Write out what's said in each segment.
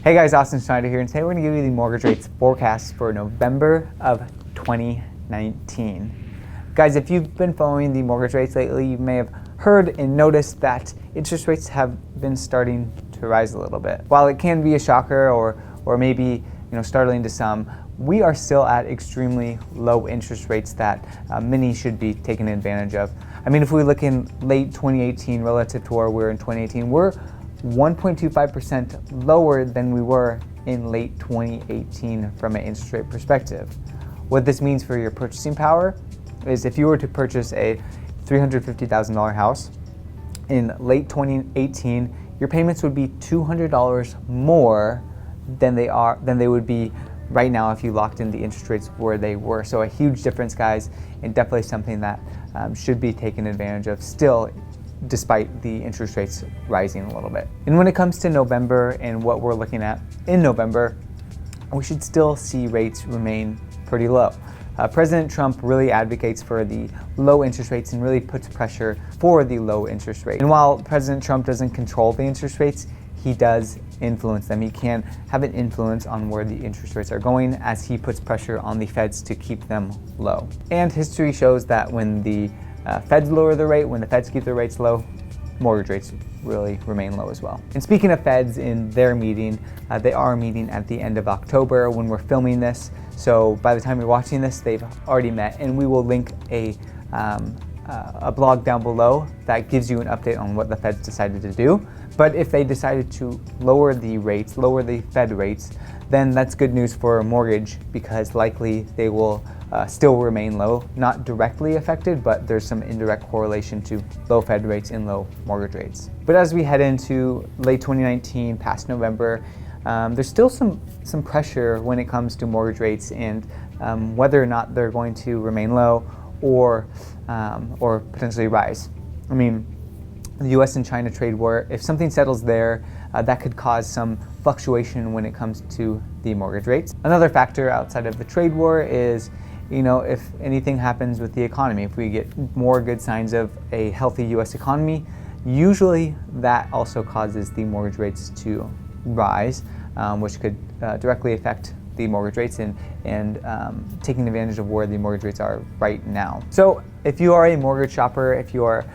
Hey guys, Austin Schneider here, and today we're going to give you the mortgage rates forecast for November of 2019. Guys, if you've been following the mortgage rates lately, you may have heard and noticed that interest rates have been starting to rise a little bit. While it can be a shocker or maybe startling to some, we are still at extremely low interest rates that many should be taking advantage of. I mean, if we look in late 2018 relative to where we were in 2018, we're 1.25% lower than we were in late 2018 from an interest rate perspective. What this means for your purchasing power is if you were to purchase a $350,000 house in late 2018, your payments would be $200 more than they would be right now if you locked in the interest rates where they were. So a huge difference, guys, and definitely something that should be taken advantage of still, despite the interest rates rising a little bit. And when it comes to November and what we're looking at in November, we should still see rates remain pretty low. President Trump really advocates for the low interest rates and really puts pressure for the low interest rate. And while President Trump doesn't control the interest rates, he does influence them. He can have an influence on where the interest rates are going as he puts pressure on the feds to keep them low. And history shows that when the feds lower the rate, when the feds keep their rates low, mortgage rates really remain low as well. And speaking of feds in their meeting, they are meeting at the end of October when we're filming this. So by the time you're watching this, they've already met, and we will link a blog down below that gives you an update on what the feds decided to do. But if they decided to lower the rates, lower the Fed rates, then that's good news for a mortgage because likely they will still remain low, not directly affected, but there's some indirect correlation to low Fed rates and low mortgage rates. But as we head into late 2019, past November, there's still some pressure when it comes to mortgage rates and whether or not they're going to remain low or potentially rise. I mean, the US and China trade war, if something settles there, that could cause some fluctuation when it comes to the mortgage rates. Another factor outside of the trade war is, if anything happens with the economy, if we get more good signs of a healthy US economy, usually that also causes the mortgage rates to rise, which could directly affect the mortgage rates and taking advantage of where the mortgage rates are right now. So if you are a mortgage shopper, if you are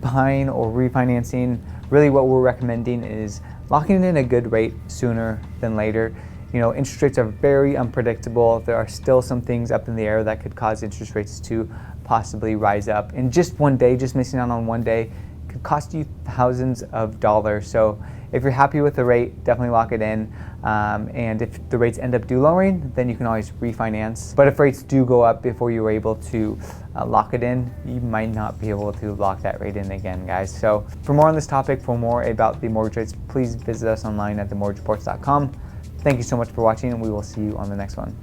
buying or refinancing, really what we're recommending is locking in a good rate sooner than later. Interest rates are very unpredictable. There are still some things up in the air that could cause interest rates to possibly rise up. And just one day, just missing out on one day, could cost you thousands of dollars. So if you're happy with the rate, definitely lock it in. And if the rates end up lowering, then you can always refinance. But if rates do go up before you were able to lock it in, you might not be able to lock that rate in again, guys. So for more on this topic, for more about the mortgage rates, please visit us online at themortgagereports.com. Thank you so much for watching, and we will see you on the next one.